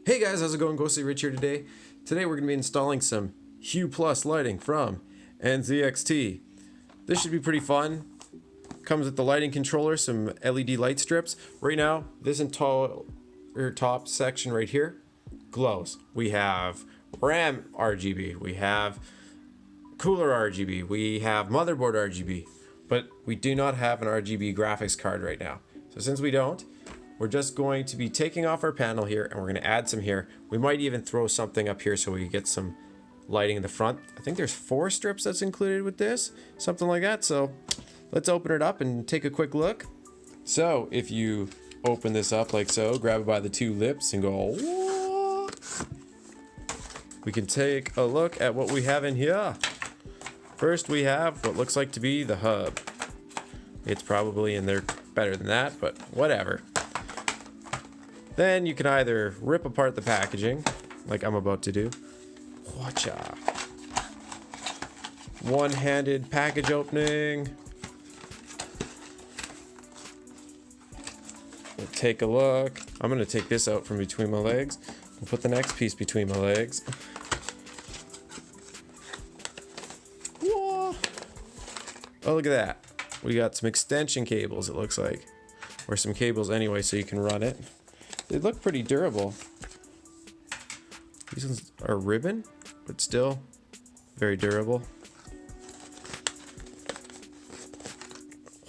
Hey guys, how's it going? Ghostly Rich here today. Today we're going to be installing some Hue Plus lighting from Nzxt. This should be pretty fun. Comes with the lighting controller, some LED light strips. Right now, this entire top section right here glows. We have RAM RGB, we have cooler RGB, we have motherboard RGB, but we do not have an RGB graphics card right now. So since we don't, we're just going to be taking off our panel here and we're going to add some here. We might even throw something up here so we get some lighting in the front. I think there's 4 strips that's included with this, something like that. So let's open it up and take a quick look. So if you open this up like so, grab it by the 2 lips and go, whoa, we can take a look at what we have in here. First we have what looks like to be the hub. It's probably in there better than that, but whatever. Then you can either rip apart the packaging, like I'm about to do. Watcha. One-handed package opening. We'll take a look. I'm gonna take this out from between my legs. We'll put the next piece between my legs. Whoa. Oh, look at that. We got some extension cables, it looks like. Or some cables anyway, so you can run it. They look pretty durable. These ones are ribbon, but still very durable.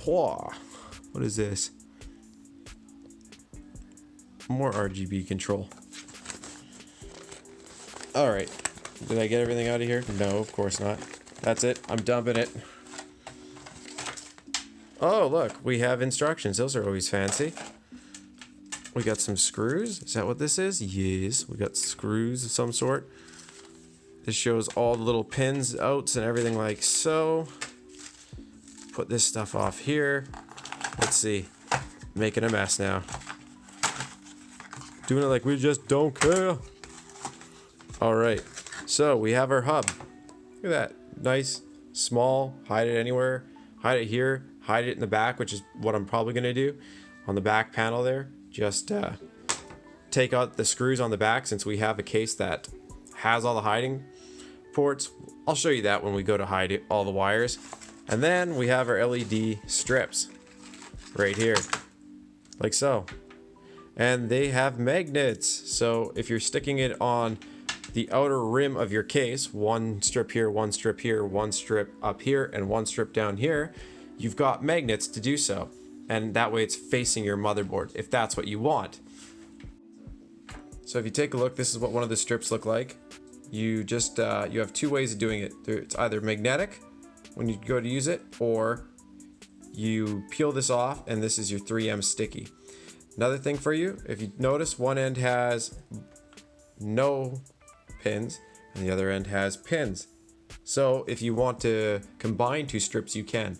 Whoa. What is this? More RGB control. Alright. Did I get everything out of here? No, of course not. That's it. I'm dumping it. Oh, look. We have instructions. Those are always fancy. We got some screws. Is that what this is? Yes. We got screws of some sort. This shows all the little pins, outs, and everything like so. Put this stuff off here. Let's see. Making a mess now. Doing it like we just don't care. Alright. So we have our hub. Look at that. Nice, small, hide it anywhere. Hide it here. Hide it in the back, which is what I'm probably going to do. On the back panel there. Just take out the screws on the back since we have a case that has all the hiding ports. I'll show you that when we go to hide all the wires. And then we have our LED strips right here, like so. And they have magnets. So if you're sticking it on the outer rim of your case, one strip here, one strip here, one strip up here, and one strip down here, you've got magnets to do so. And that way it's facing your motherboard if that's what you want. So if you take a look, this is what one of the strips look like. You just you have 2 ways of doing it. It's either magnetic when you go to use it, or you peel this off and this is your 3M sticky. Another thing for you, if you notice, one end has no pins and the other end has pins. So if you want to combine 2 strips, you can.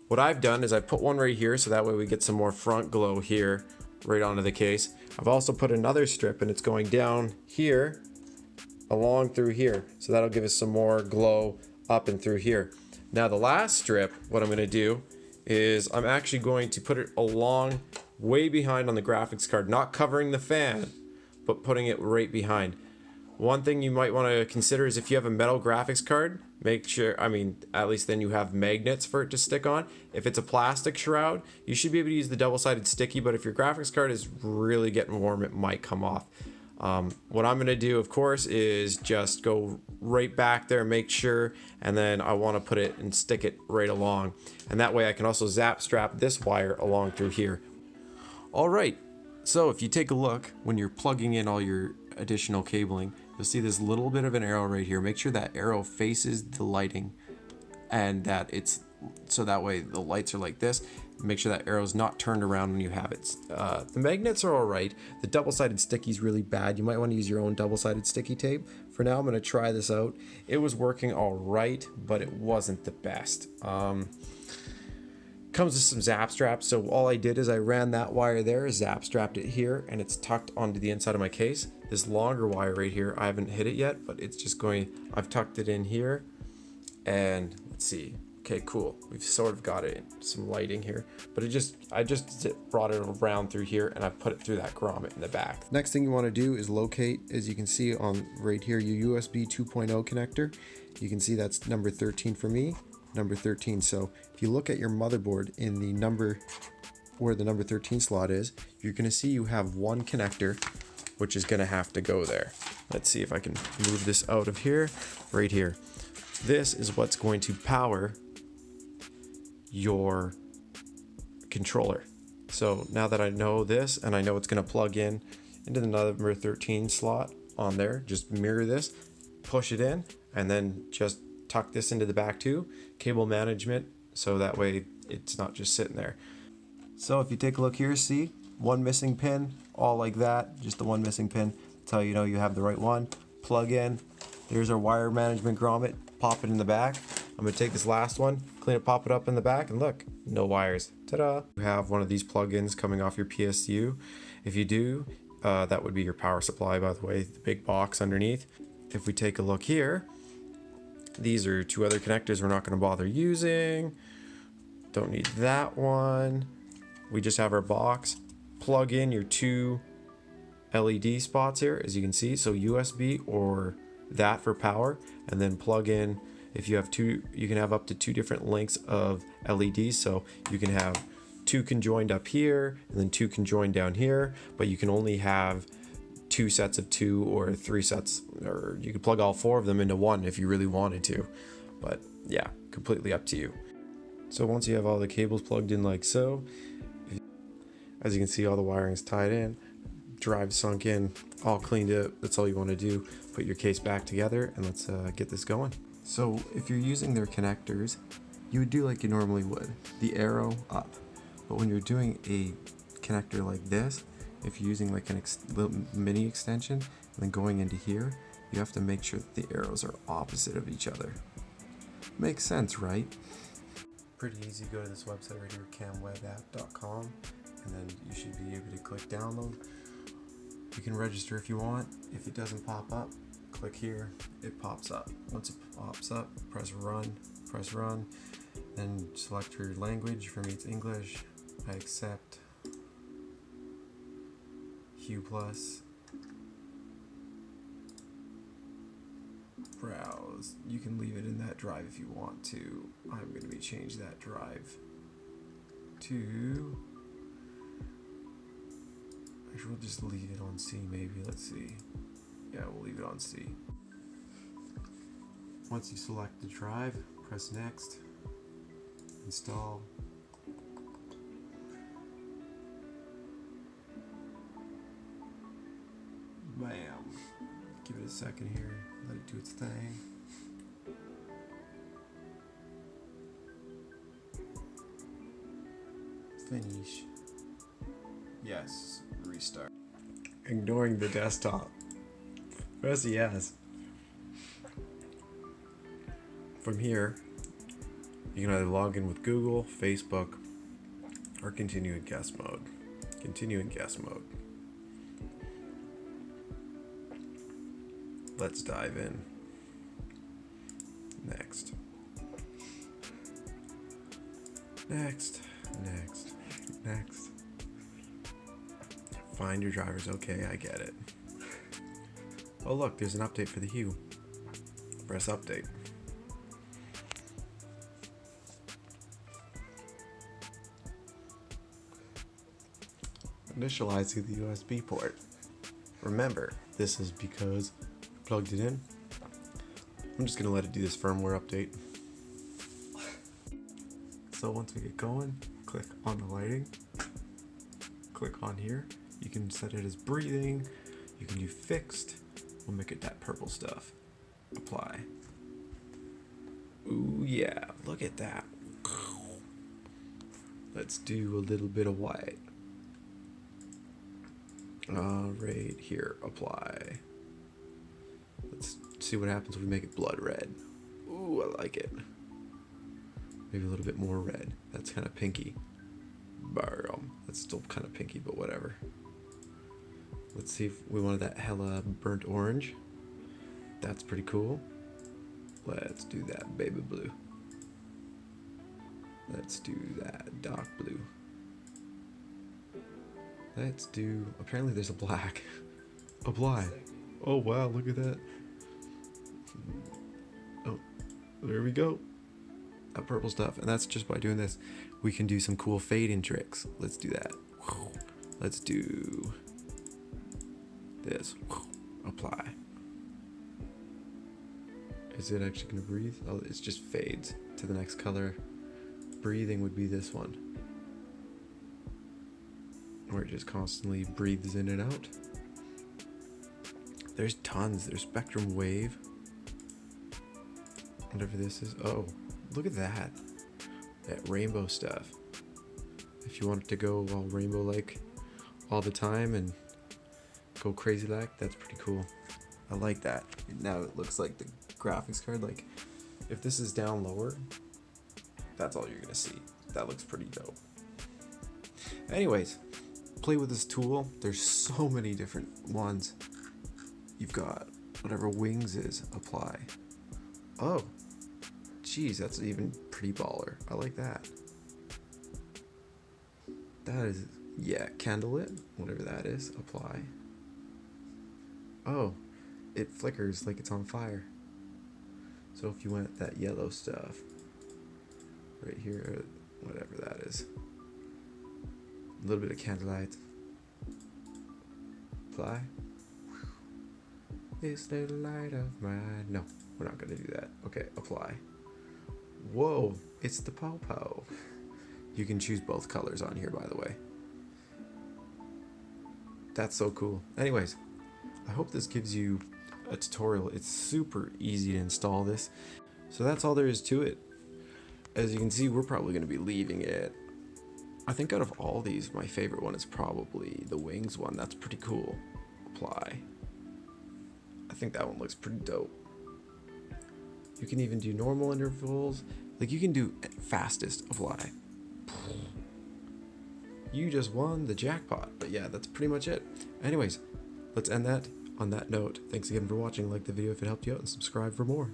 What I've done is I put one right here so that way we get some more front glow here right onto the case. I've also put another strip and it's going down here along through here. So that'll give us some more glow up and through here. Now the last strip, what I'm going to do is I'm actually going to put it along way behind on the graphics card, not covering the fan, but putting it right behind. One thing you might want to consider is if you have a metal graphics card, make sure, at least then you have magnets for it to stick on. If it's a plastic shroud, you should be able to use the double-sided sticky, but if your graphics card is really getting warm, it might come off. What I'm going to do, of course, is just go right back there, make sure, and then I want to put it and stick it right along. And that way I can also zap strap this wire along through here. All right, so if you take a look, when you're plugging in all your additional cabling, you'll see this little bit of an arrow right here. Make sure that arrow faces the lighting and that it's so that way the lights are like this. Make sure that arrow's not turned around when you have it. The magnets are all right. The double-sided sticky is really bad. You might want to use your own double-sided sticky tape. For now, I'm going to try this out. It was working all right, but it wasn't the best. Comes with some zap straps, so all I did is I ran that wire there, zap strapped it here, and it's tucked onto the inside of my case. This longer wire right here, I haven't hit it yet, but it's just going, I've tucked it in here, and let's see, Okay, cool. We've sort of got it in some lighting here, but I just brought it around through here and I put it through that grommet in the back. Next thing you want to do is locate, as you can see on right here, your USB 2.0 connector. You can see that's number 13 for me, number 13. So if you look at your motherboard in the number where the number 13 slot is, you're going to see you have one connector, which is going to have to go there. Let's see if I can move this out of here, right here. This is what's going to power your controller. So now that I know this and I know it's going to plug in into the number 13 slot on there, just mirror this, push it in, and then just tuck this into the back too. Cable management, so that way it's not just sitting there. So if you take a look here, see one missing pin, all like that, just the one missing pin. That's how you know you have the right one. Plug in. There's our wire management grommet. Pop it in the back. I'm gonna take this last one, clean it, pop it up in the back, and look, no wires. Ta-da! You have one of these plugins coming off your PSU. If you do, that would be your power supply, by the way, the big box underneath. If we take a look here, these are two other connectors we're not gonna bother using. Don't need that one. We just have our box. Plug in your two LED spots here, as you can see. So USB or that for power, and then plug in, if you have two, you can have up to two different lengths of LEDs. So you can have two conjoined up here and then two conjoined down here, but you can only have two sets of two or three sets, or you could plug all four of them into one if you really wanted to. But yeah, completely up to you. So once you have all the cables plugged in like so, as you can see, all the wiring's tied in, drive sunk in, all cleaned up. That's all you want to do. Put your case back together and let's get this going. So if you're using their connectors, you would do like you normally would, the arrow up. But when you're doing a connector like this, if you're using like little mini extension and then going into here, you have to make sure that the arrows are opposite of each other. Makes sense, right? Pretty easy. Go to this website right here, camwebapp.com, and then you should be able to click download. You can register if you want. If it doesn't pop up, click here, it pops up. Once it pops up, press run, then select your language. For me it's English. I accept. Hue Plus. Browse. You can leave it in that drive if you want to. I'm going to change that drive to, actually we'll just leave it on C maybe. Let's see. Yeah, we'll leave it on C. Once you select the drive, press next, install. Bam. Give it a second here, let it do its thing. Finish. Yes, restart. Ignoring the desktop. Press yes. From here, you can either log in with Google, Facebook, or continue in guest mode. Continue in guest mode. Let's dive in. Next. Next. Next. Next. Find your drivers. Okay, I get it. Oh look, there's an update for the Hue. Press update. Initializing the USB port. Remember, this is because I plugged it in. I'm just gonna let it do this firmware update. So once we get going, click on the lighting. Click on here. You can set it as breathing. You can do fixed. We'll make it that purple stuff. Apply. Ooh yeah, look at that. Let's do a little bit of white. Right here, apply. Let's see what happens when we make it blood red. Ooh, I like it. Maybe a little bit more red. That's kind of pinky. That's still kind of pinky, but whatever. Let's see if we wanted that hella burnt orange. That's pretty cool. Let's do that baby blue. Let's do that dark blue. Let's do, apparently there's a black. Apply. Oh wow, look at that. Oh, there we go. That purple stuff. And that's just by doing this, we can do some cool fading tricks. Let's do that. Let's do this. Apply. Is it actually gonna breathe? Oh, it just fades to the next color. Breathing would be this one, where it just constantly breathes in and out. There's tons. There's spectrum wave. Whatever this is. Oh, look at that. That rainbow stuff. If you want it to go all rainbow like all the time and go crazy like, that's pretty cool. I like that. Now it looks like the graphics card. Like if this is down lower, that's all you're gonna see. That looks pretty dope. Anyways, play with this tool. There's so many different ones. You've got whatever wings is, apply. Oh, geez, that's even pretty baller. I like that. That is, yeah, candlelit, whatever that is, apply. Oh, it flickers like it's on fire. So if you want that yellow stuff, right here, whatever that is, a little bit of candlelight, apply. This little light of mine. No, we're not gonna do that. Okay, apply. Whoa, it's the pow-pow. You can choose both colors on here, by the way. That's so cool. Anyways, I hope this gives you a tutorial. It's super easy to install this. So that's all there is to it. As you can see, we're probably gonna be leaving it. I think out of all these, my favorite one is probably the wings one. That's pretty cool. Apply. I think that one looks pretty dope. You can even do normal intervals. Like you can do fastest apply. You just won the jackpot. But yeah, that's pretty much it. Anyways, let's end that on that note. Thanks again for watching. Like the video if it helped you out and subscribe for more.